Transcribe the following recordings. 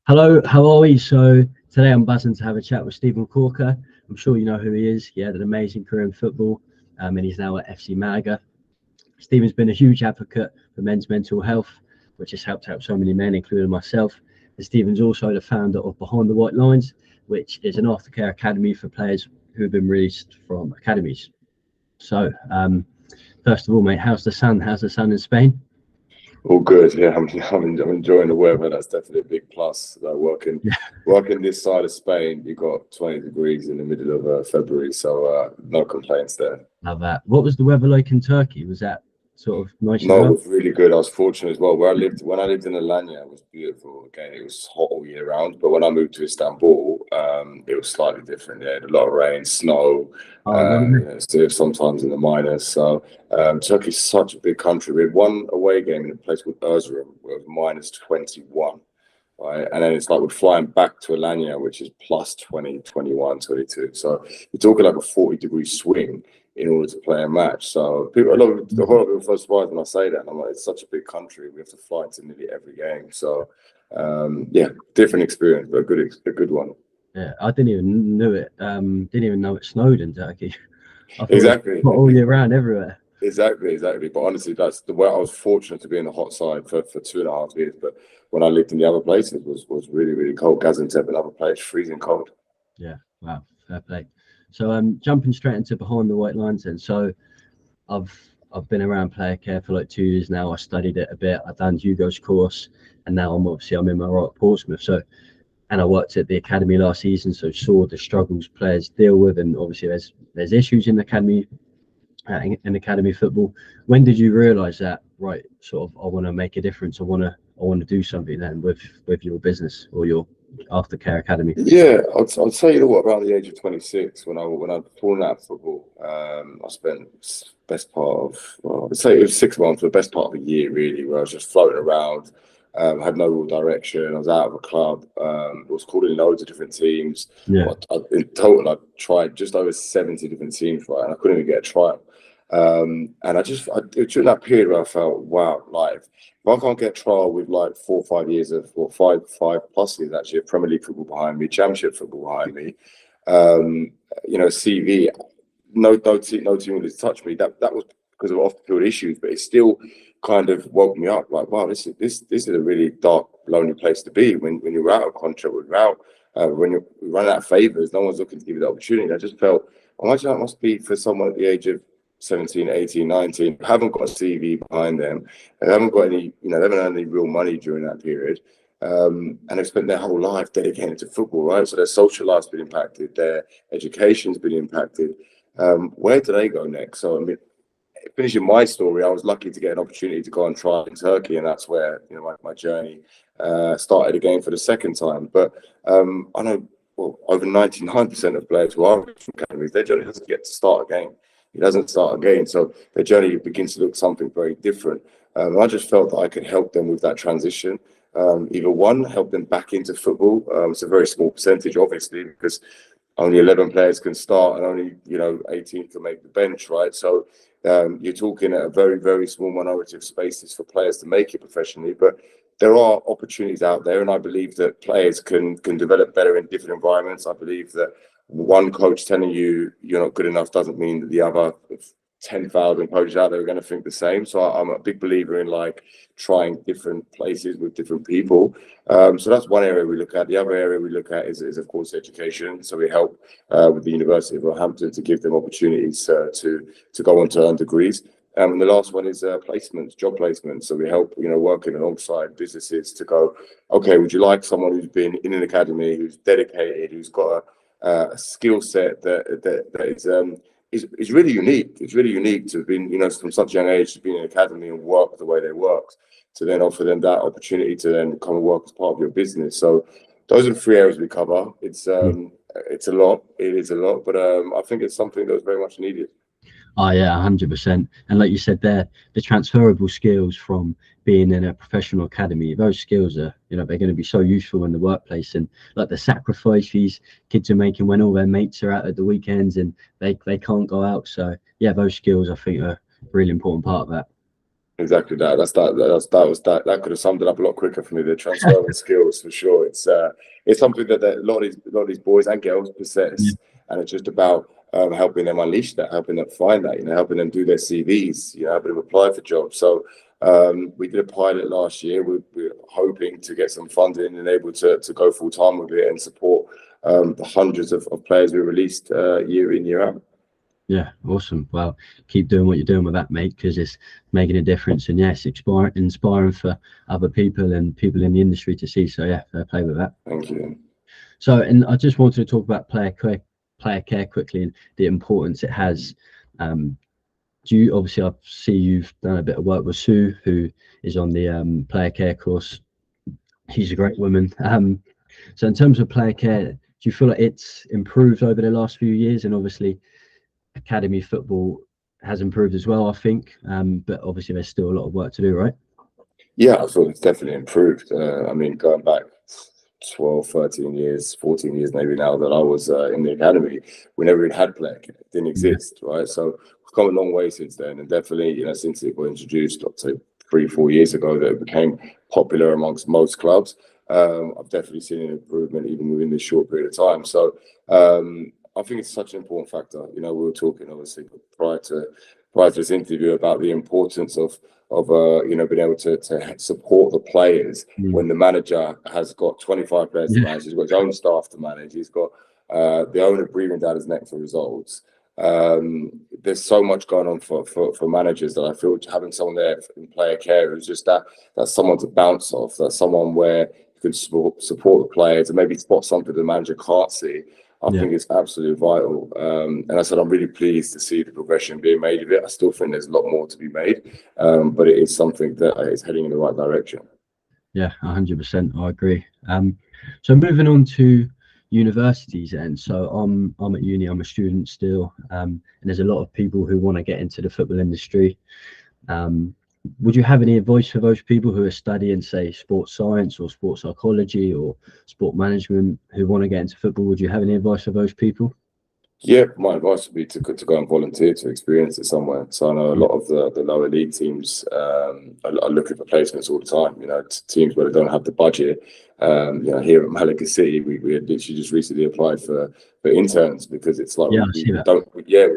Hello, how are we? So today I'm buzzing to have a chat with Steven Caulker. I'm sure you know who he is. He had an amazing career in football, and he's now at FC Malaga. Steven's been a huge advocate for men's mental health, which has helped out so many men, including myself. And Steven's also the founder of Behind the White Lines, which is an aftercare academy for players who have been released from academies. So, first of all, mate, how's the sun? How's the sun in Spain? All good. Yeah, I'm enjoying the weather. That's definitely a big plus. Working this side of Spain, you got 20 degrees in the middle of February, so no complaints there. Love that. What was the weather like in Turkey? Was that sort of nice and No, it warm? was really good. I was fortunate as well. When I lived in Alanya, it was beautiful. Again, it was hot all year round. But when I moved to Istanbul, it was slightly different. Yeah, a lot of rain, snow, Oh, really? still sometimes in the minus. So Turkey's such a big country. We had one away game in a place called Erzurum, where it was minus 21. Right, and then it's like we're flying back to Alanya, which is plus 20, 21, 22. So you're talking like a 40-degree swing in order to play a match. So a lot of people first surprised when I say that. And I'm like, it's such a big country. We have to fly to nearly every game. So yeah, different experience, but a good one. Yeah, I didn't even know it. Didn't even know it snowed in Turkey. I thought Exactly. it was all year round everywhere. Exactly. But honestly, that's the way I was fortunate to be in the hot side for 2.5 years. But when I lived in the other places, it was really, really cold. Gaziantep and other places, freezing cold. Yeah, wow, fair play. So jumping straight into Behind the White Lines then. So I've I've been around player care for like 2 years now. I studied it a bit. I've done Hugo's course, and now I'm in my role at Portsmouth. So and I worked at the academy last season, so saw the struggles players deal with, and obviously there's issues in the academy in academy football. When did you realise that, right, sort of, I want to make a difference? I want to do something then with your business or your aftercare academy? Yeah, I'll tell you what. Around the age of 26, when I'd fallen out of football, I spent best part of, well, I'd say it was 6 months, but best part of a year really, where I was just floating around, had no real direction. I was out of a club, was called in loads of different teams. Yeah. In total, I tried just over 70 different teams, right, and I couldn't even get a trial. And during that period where I felt, wow, like if I can't get trial with like 4 or 5 years of, or five plus years actually of Premier League football behind me, Championship football behind me, CV, no team really touched me. That was because of off the field issues, but it still kind of woke me up. Like, wow, this is a really dark, lonely place to be when you're out of contract, when you're running out of favours, no one's looking to give you the opportunity. I just felt, imagine that must be for someone at the age of 17, 18, 19, haven't got a CV behind them, and haven't got any, they haven't earned any real money during that period. And they've spent their whole life dedicated to football, right? So their social life's been impacted, their education's been impacted. Where do they go next? So, I mean, finishing my story, I was lucky to get an opportunity to go and try in Turkey, and that's where my journey started again for the second time. But I know, well, over 99% of players who are from academies, their journey doesn't get to start again. It doesn't start again, so their journey begins to look something very different. I just felt that I could help them with that transition. Either one, help them back into football. It's a very small percentage, obviously, because only 11 players can start and only 18 can make the bench, right? So you're talking at a very, very small minority of spaces for players to make it professionally. But there are opportunities out there, and I believe that players can develop better in different environments. I believe that one coach telling you you're not good enough doesn't mean that the other 10,000 coaches out there are going to think the same. So I'm a big believer in like trying different places with different people. So that's one area we look at. The other area we look at is of course education. So we help with the University of Northampton to give them opportunities to go on to earn degrees. And the last one is placements, job placements. So we help, working alongside businesses to go, okay, would you like someone who's been in an academy, who's dedicated, who's got a skill set that is really unique. It's really unique to have been, from such a young age to be in an academy and work the way they work, to then offer them that opportunity to then come and work as part of your business. So those are the 3 areas we cover. It's a lot. It is a lot, but I think it's something that was very much needed. Oh yeah, 100%. And like you said there, the transferable skills from being in a professional academy, those skills are, they're going to be so useful in the workplace. And like the sacrifice these kids are making when all their mates are out at the weekends and they can't go out. So yeah, those skills I think are a really important part of that. Exactly that. That could have summed it up a lot quicker for me. The transferable skills, for sure. It's something that a lot of these boys and girls Yeah. possess, and it's just about helping them unleash that, helping them find that, helping them do their CVs, helping them apply for jobs. So we did a pilot last year. We're hoping to get some funding and able to go full time with it and support the hundreds of players we released year in, year out. Yeah, awesome. Well, keep doing what you're doing with that, mate, because it's making a difference, and yes, inspiring for other people and people in the industry to see. So yeah, fair play with that. Thank you. So, and I just wanted to talk about player care quickly and the importance it has. Obviously, I see you've done a bit of work with Sue, who is on the player care course. She's a great woman. So in terms of player care, do you feel like it's improved over the last few years? And obviously, academy football has improved as well, I think, but obviously there's still a lot of work to do, right? Yeah, I feel it's definitely improved. I mean, going back 12, 13 years, 14 years maybe now that I was in the academy, we never even had player care. It didn't exist, right? So we've come a long way since then, and definitely, since it was introduced, I'd say 3-4 years ago, that it became popular amongst most clubs. I've definitely seen an improvement even within this short period of time. So I think it's such an important factor. We were talking obviously prior to this interview about the importance of being able to support the players when the manager has got 25 players to manage, he's got his own staff to manage, he's got the owner breathing down his neck for results. There's so much going on for managers that I feel having someone there in player care who's just that's someone to bounce off, that's someone where you can support the players and maybe spot something the manager can't see. I think it's absolutely vital. And I said, I'm really pleased to see the progression being made of it. I still think there's a lot more to be made, but it is something that is heading in the right direction. Yeah, 100%. I agree. So moving on to universities, and so I'm at uni. I'm a student still, and there's a lot of people who want to get into the football industry. Would you have any advice for those people who are studying, say, sports science or sports psychology or sport management, who want to get into football? Would you have any advice for those people? Yeah, my advice would be to go and volunteer, to experience it somewhere. So I know a lot of the lower league teams are looking for placements all the time. Teams where they don't have the budget. Here at Malaga City, we had literally just recently applied for interns because it's like we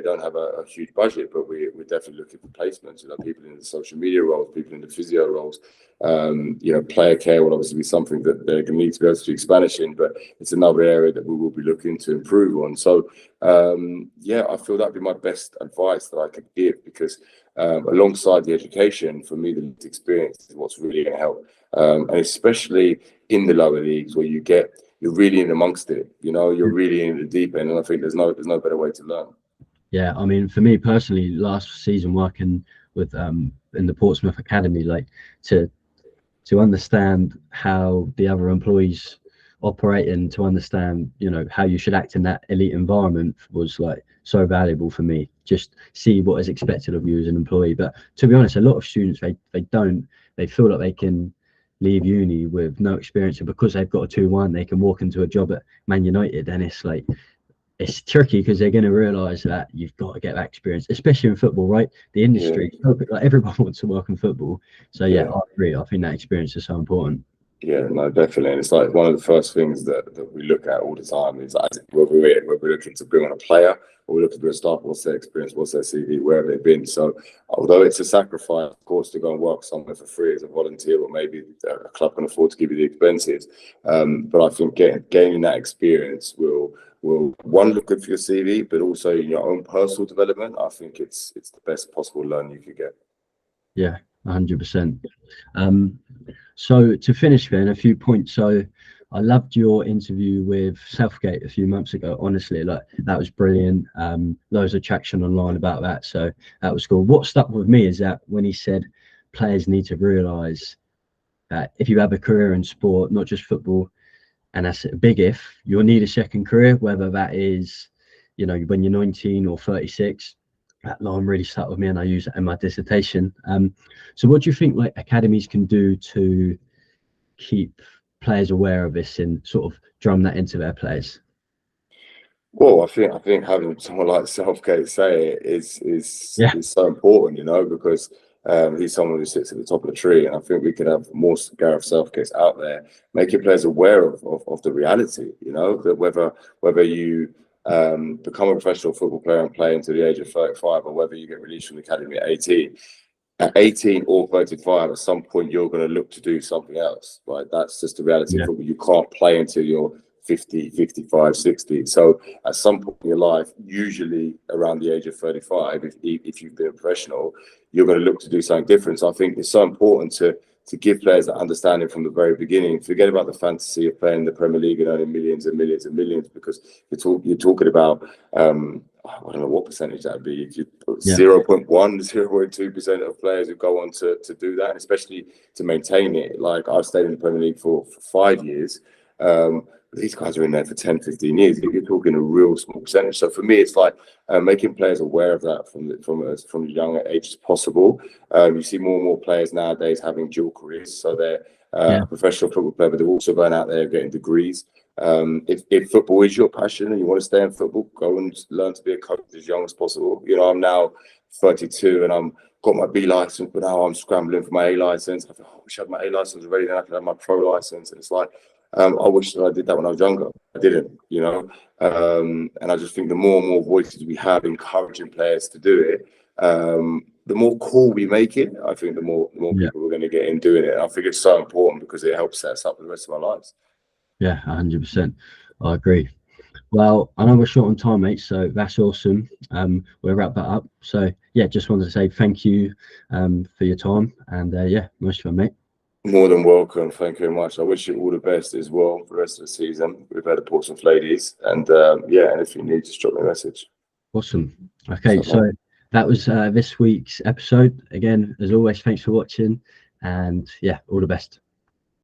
don't have a huge budget, but we're definitely looking for placements. People in the social media roles, people in the physio roles. Player care will obviously be something that they're going to need to be able to speak Spanish in, but it's another area that we will be looking to improve on. So I feel that'd be my best advice that I could give, because alongside the education, for me, the experience is what's really going to help, and especially in the lower leagues where you're really in amongst it. You're really in the deep end, and I think there's no better way to learn. Yeah, I mean, for me personally, last season working with in the Portsmouth Academy, like to understand how the other employees operate and to understand, how you should act in that elite environment was like so valuable for me. Just see what is expected of you as an employee. But to be honest, a lot of students, they feel like they can leave uni with no experience, and because they've got a 2-1, they can walk into a job at Man United, and it's tricky because they're going to realize that you've got to get that experience, especially in football, right? The industry, like everyone wants to work in football. So I agree. I think that experience is so important. Yeah, no, definitely. And it's like one of the first things that we look at all the time is whether we're looking to bring on a player or we're looking to bring a staff, what's their experience, what's their CV, where have they been. So although it's a sacrifice, of course, to go and work somewhere for free as a volunteer, or maybe a club can afford to give you the expenses. But I think gaining that experience will one, look good for your CV, but also in your own personal development. I think it's the best possible learning you could get. Yeah, 100%. So to finish then, a few points. So I loved your interview with Southgate a few months ago. Honestly, like that was brilliant. Loads of traction online about that. So that was cool. What stuck with me is that when he said players need to realise that if you have a career in sport, not just football, and that's a big if, you'll need a second career, whether that is, when you're 19 or 36. That line really stuck with me, and I use it in my dissertation. So what do you think like academies can do to keep players aware of this and sort of drum that into their players? Well, I think having someone like Southgate say it is so important, because He's someone who sits at the top of the tree, and I think we could have more Gareth Southgates out there, making players aware of the reality. You know, that whether you become a professional football player and play until the age of 35, or whether you get released from the academy at 18. At 18 or 35, at some point you're going to look to do something else. Right? That's just the reality of football. You can't play until you're 50, 55, 60. So at some point in your life, usually around the age of 35, if you've been a professional, you're going to look to do something different. So I think it's so important to give players that understanding from the very beginning. Forget about the fantasy of playing the Premier League and earning millions and millions and millions, because you're talking about I don't know what percentage that would be. If you 0.1, 0.2% of players who go on to do that, and especially to maintain it. Like, I've stayed in the Premier League for 5 years. These guys are in there for 10, 15 years. You're talking a real small percentage. So for me, it's like making players aware of that from as young age as possible. You see more and more players nowadays having dual careers. So they're a professional football player, but they're also going out there getting degrees. If football is your passion and you want to stay in football, go and learn to be a coach as young as possible. You know, I'm now 32 and I'm got my B license, but now I'm scrambling for my A license. I thought, I wish I had my A license already, then I could have my pro license. And it's like, I wish that I did that when I was younger. I didn't, you know. And I just think the more and more voices we have encouraging players to do it, the more cool we make it, I think the more people are going to get in doing it. And I think it's so important because it helps set us up for the rest of our lives. Yeah, 100%. I agree. Well, I know we're short on time, mate, so that's awesome. We'll wrap that up. So, yeah, just wanted to say thank you for your time. And, most fun, mate. More than welcome. Thank you very much. I wish you all the best as well for the rest of the season. We've had a Portsmouth ladies. And, anything you need, just drop me a message. Awesome. Okay, so that was this week's episode. Again, as always, thanks for watching. And, all the best.